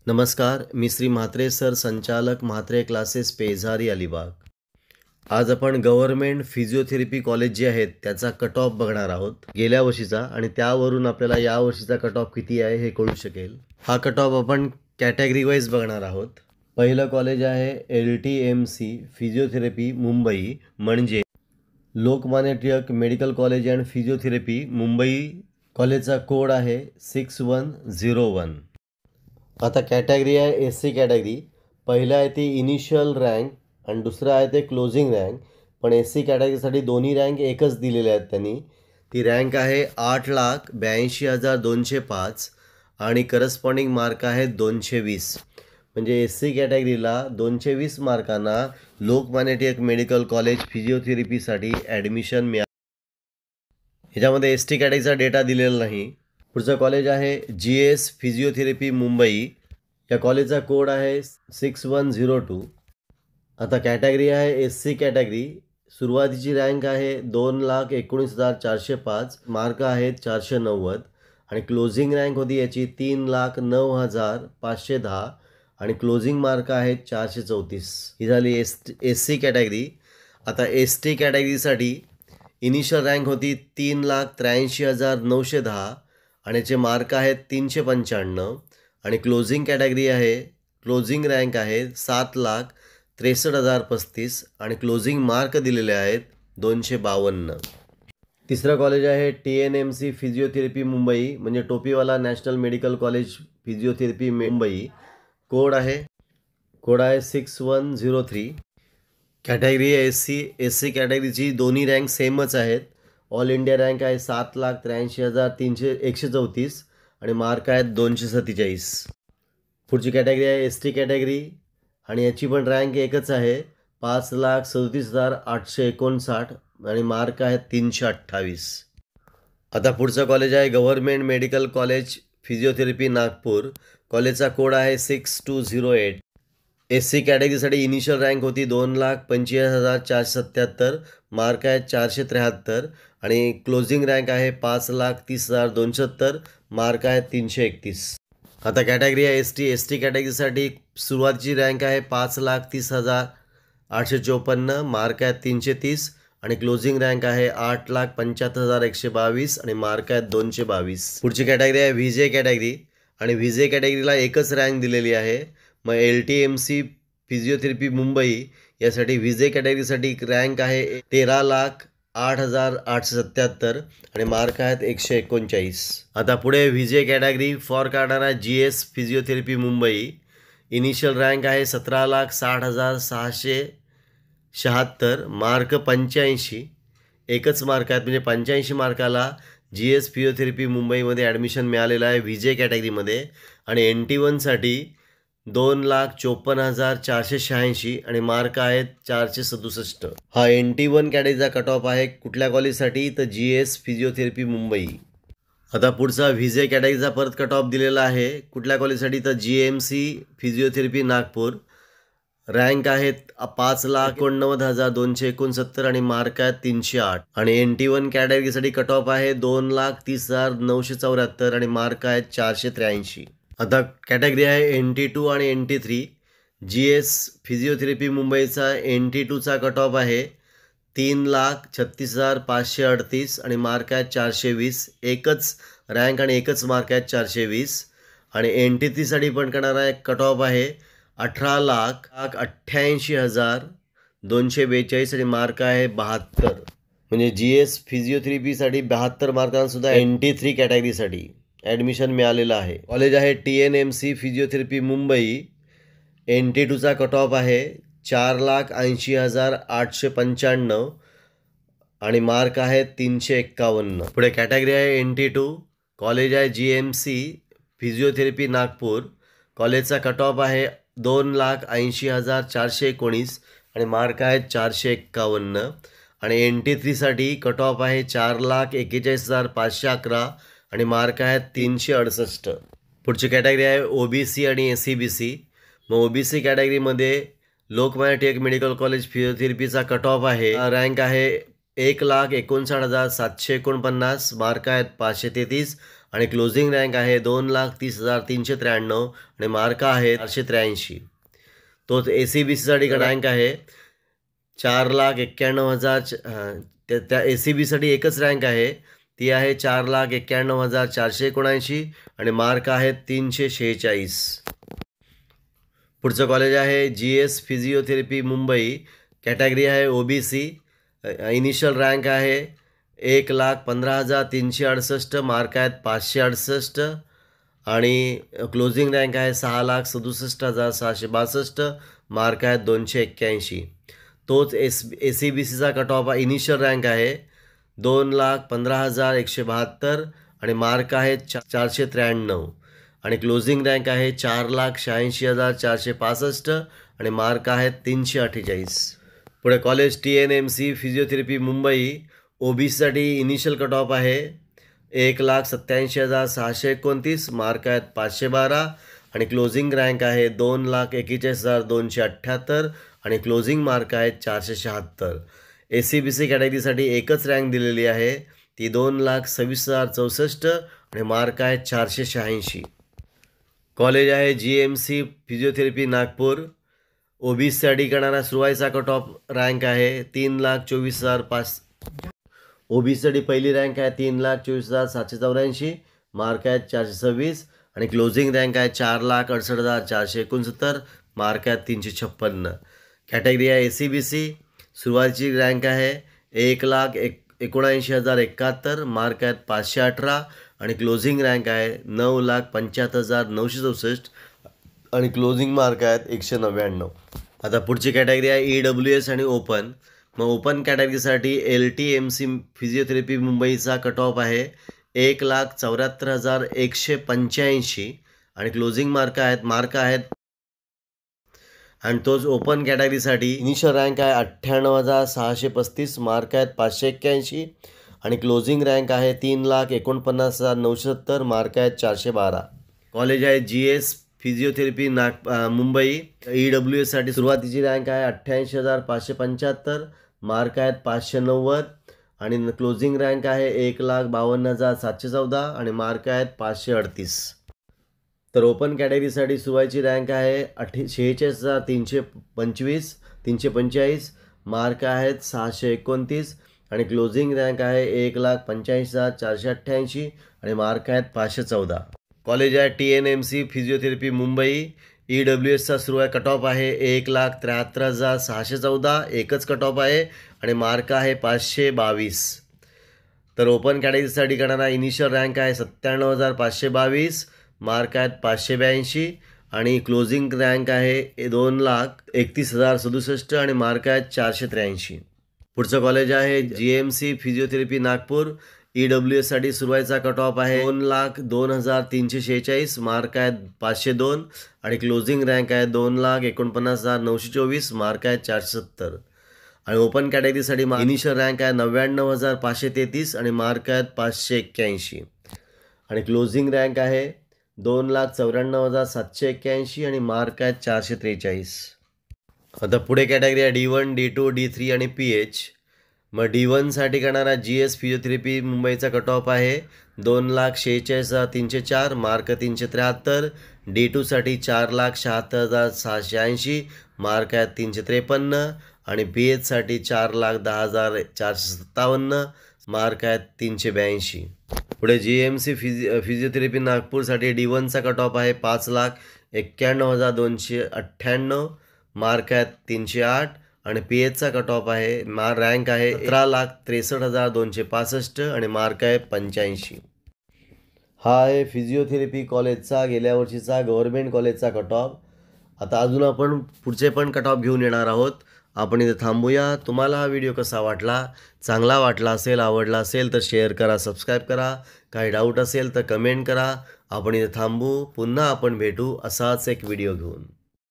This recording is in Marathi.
नमस्कार, मी श्री म्हात्रे सर, संचालक म्हात्रे क्लासेस, पेझारी, अलिबाग. आज आपण गव्हर्नमेंट फिजिओथेरपी कॉलेज जे आहेत त्याचा कट ऑफ बघणार आहोत गेल्या वर्षीचा, आणि त्यावरून आपल्याला या वर्षीचा कट ऑफ किती आहे हे कळू शकेल. हा कट ऑफ आपण कॅटेगरी वाईज बघणार आहोत. पहिलं कॉलेज आहे LTMC फिजिओथेरपी मुंबई, म्हणजे Lokmanya Tilak medical college and physiotherapy Mumbai. कॉलेजचा कोड आहे 6101. आता कॅटेगरी आहे SC कॅटेगरी. पहिलं आहे ती इनिशियल रँक आणि दुसरं आहे ते क्लोजिंग रँक. पण SC कॅटेगरीसाठी दोन्ही रँक एकच दिलेले आहेत त्यांनी. ती रँक आहे 8,82,205 आणि करस्पॉन्डिंग मार्क आहे 220. म्हणजे SC कॅटेगरीला 220 मार्कांना लोकमान्य टिळक मेडिकल कॉलेज फिजिओथेरपीसाठी ॲडमिशन मिळालं. ह्याच्यामध्ये ST कॅटेगरीचा डेटा दिलेला नाही. पुढचं कॉलेज आहे GS फिजिओथेरपी मुंबई. या कॉलेजचा कोड आहे 6102. आता कॅटेगरी आहे SC कॅटेगरी. सुरुवातीची रँक आहे 2,19,405, मार्क आहेत 490 आणि क्लोजिंग रँक होती याची 3,09,510 आणि क्लोजिंग मार्क आहेत 434. ही झाली SC कॅटेगरी. आता ST कॅटेगरीसाठी इनिशियल रँक होती 3,83,910 आणि याचे मार्क आहेत 395 आणि क्लोजिंग कॅटेगरी आहे, क्लोजिंग रँक आहे 7,63,035 आणि क्लोजिंग मार्क दिलेले आहेत 252. तिसरं कॉलेज आहे TNMC फिजिओथेरपी मुंबई, म्हणजे Topiwala national medical college physiotherapy Mumbai. Code आहे 6103. कॅटेगरी SC कॅटेगरीची दोन्ही रँक सेमच आहेत. ऑल इंडिया रँक आहे 7,83,134 आणि मार्क आहेत 247. पुढची कॅटेगरी आहे ST कॅटेगरी आणि याची पण रँक एकच आहे 5,37,859 आणि मार्क आहेत 328. आता पुढचं कॉलेज आहे government medical college physiotherapy Nagpur. कॉलेजचा कोड आहे 6208. SC कॅटेगरीसाठी इनिशियल रँक होती 2,25,477, मार्क आहेत 473 आणि क्लोजिंग रँक आहे 5,30,270, मार्क आहेत 331. आता कॅटेगरी आहे ST कॅटेगरीसाठी सुरुवातीची रँक आहे 5,30,854, मार्क आहेत 330 आणि क्लोजिंग रँक आहे 8,75,122 आणि मार्क आहेत 222. पुढची कॅटेगरी आहे VJ कॅटेगरी आणि VJ कॅटेगरीला एकच रँक दिलेली आहे. मग LTMC फिजिओथेरपी मुंबई यासाठी VJ कॅटेगरीसाठी रँक आहे 13,08,877 आणि मार्क आहेत 139. आता पुढे VJ कॅटेगरी फॉर काढणारा GS physiotherapy Mumbai. Initial rank आहे 17,60,676, मार्क 85. एकच मार्क आहेत, म्हणजे 85 मार्काला GS फिजिओथेरपी मुंबईमध्ये ॲडमिशन मिळालेलं आहे VJ कॅटेगरीमध्ये. आणि NT1साठी 2,54,486 आणि मार्क आहेत 467. हा NT1 कॅटेगरीचा कट ऑफ आहे. कुठल्या कॉलेजसाठी? तर GS फिजिओथेरपी मुंबई. आता पुढचा VJ कॅटेगरीचा परत कट ऑफ दिलेला आहे. कुठल्या कॉलेजसाठी? तर GMC फिजिओथेरपी नागपूर. रँक आहेत 5,89,269 आणि मार्क आहेत 308. आणि NT1 कॅटेगरीसाठी कट ऑफ आहे 2,30,974 आणि मार्क आहेत 483. आता कॅटेगरी आहे NT2 आणि NT3. GS फिजिओथेरपी मुंबईचा NT2चा कट ऑफ आहे 3,36,538 आणि मार्क आहेत 420. एकच रँक आणि एकच मार्क आहेत 420. आणि NT3साठी पण करणारा एक कट ऑफ आहे 18,88,242 आणि मार्क आहे 72. म्हणजे GS फिजिओथेरपीसाठी 72 मार्कांसुद्धा NT3 कॅटेगरीसाठी ॲडमिशन मिळालेलं आहे. कॉलेज आहे TNMC फिजिओथेरपी मुंबई. NT2चा कट ऑफ आहे 4,80,895 आणि मार्क आहे 351. पुढे कॅटेगरी आहे NT2. कॉलेज आहे GMC फिजिओथेरपी नागपूर. कॉलेजचा कट ऑफ आहे 2,80,419 आणि मार्क आहेत 451. आणि NT3साठी कट ऑफ आहे 4,41,511 आणि मार्क आहेत 368. पुढची कॅटेगरी आहे OBC आणि SCBC. मग OBC कॅटेगरीमध्ये लोकमान्य टिळक मेडिकल कॉलेज फिजिओथेरपीचा कट ऑफ आहे, रँक आहे 1,59,749, मार्क आहेत 533 आणि क्लोजिंग रँक आहे 2,30,393 आणि मार्क आहे 483. तोच ACBCसाठी रँक आहे 4,91,000. त्या ACBसाठी एकच रँक आहे, ती आहे 4,91,479 आणि मार्क आहेत 346. पुढचं कॉलेज आहे GS फिजिओथेरपी मुंबई. कॅटेगरी आहे OBC. इनिशियल रँक आहे 1,15,368, मार्क आहेत 568 आणि क्लोजिंग रँक आहे 6,67,662, मार्क आहेत 281. तोच ACBCचा कट ऑफ इनिशियल रँक आहे 2,15,172 आणि मार्क आहेत 493 आणि क्लोजिंग रँक आहे 4,86,465 आणि मार्क आहेत 348. पुढे कॉलेज TNMC फिजिओथेरपी मुंबई. OBCसाठी इनिशियल कट ऑफ आहे 1,87,629, मार्क आहेत 512 आणि क्लोजिंग रँक आहे 2,41,278 आणि क्लोजिंग मार्क आहेत 476. ACBC कॅटेगरीसाठी एकच रँक दिलेली आहे, ती 2,26,064 आणि मार्क आहेत 486. कॉलेज आहे GMC फिजिओथेरपी नागपूर. OBCसाठी करणारा सुरुवातीचा कट ऑफ रँक आहे 3,24,005. OBCसाठी पहिली रँक आहे 3,24,784, मार्क आहेत 426 आणि क्लोजिंग रँक आहे 4,68,469, मार्क आहेत 356. कॅटेगरी आहे ACBC. सुरुवातीची रँक आहे 1,79,071, मार्क आहेत 518 आणि क्लोजिंग रँक आहे 9,75,964 आणि क्लोजिंग मार्क आहेत 199. आता पुढची कॅटेगरी आहे EWS आणि ओपन. मग ओपन कॅटेगरीसाठी LTMC फिजिओथेरपी मुंबईचा कट ऑफ आहे 1,74,185 आणि क्लोजिंग मार्क आहेत आणि तोच ओपन कॅटेगरीसाठी इनिशियल रँक आहे 98,635, मार्क आहेत 581 आणि क्लोजिंग रँक आहे 3,49,970, मार्क आहेत 412. कॉलेज आहे GS फिजिओथेरपी मुंबई. EWSसाठी सुरुवातीची रँक आहे 88,575, मार्क आहेत 590 आणि क्लोजिंग रँक आहे 1,52,714 आणि मार्क आहेत 538. तर ओपन कॅटेगरीसाठी सुरुवातीची रँक आहे 46,345, मार्क आहेत 629 आणि क्लोजिंग रँक आहे 1,85,488 आणि मार्क आहेत 514. कॉलेज आहे TNMC फिजिओथेरपी मुंबई. EWSचा सुरुवात कट ऑफ आहे 1,73,614, एकच कट ऑफ आहे आणि मार्क आहे 522. तर ओपन कॅटेगरीसाठी करणारा इनिशियल रँक आहे 97,522, मार्क आहेत 582 आणि क्लोजिंग रँक आहे 2,31,067 आणि मार्क आहेत 483. पुढचं कॉलेज आहे GMC फिजिओथेरपी नागपूर. EWSसाठी सुरुवातीचा कट ऑफ आहे 2,02,346, मार्क आहेत 502 आणि क्लोजिंग रँक आहे 2,49,924, मार्क आहेत 470 आणि ओपन कॅटेगरीसाठी इनिशियल रँक आहे 99,533 आणि मार्क आहेत 581 आणि क्लोजिंग रँक आहे 2,94,781 आणि मार्क आहेत 443. आता पुढे कॅटेगरी आहे D1, D2, D3 आणि PH. मग D1साठी करणारा GS फिजिओथेरपी मुंबईचा कट ऑफ आहे 2,46,304, मार्क 373. D2साठी 4,76,680, मार्क आहेत 353 आणि PHसाठी 4,10,457, मार्क आहेत 382. पुढे GMC फिजिओथेरपी नागपूरसाठी D1चा कट ऑफ आहे 5,91,298, मार्क आहेत 308 आणि PHचा कट ऑफ आहे रँक आहे 17,63,265 आणि मार्क आहे 85. हा आहे फिजिओथेरपी कॉलेजचा गेल्या वर्षीचा गव्हर्नमेंट कॉलेजचा कट ऑफ. आता अजून आपण पुढचे पण कट ऑफ घेऊन येणार आहोत. आपण इथे थांबूया. तुम्हाला हा व्हिडिओ कसा वाटला? चांगला वाटला असेल, आवडला असेल तर शेअर करा, सबस्क्राईब करा. काही डाऊट असेल तर कमेंट करा. आपण इथे थांबू. पुन्हा आपण भेटू असाच एक व्हिडिओ घेऊन.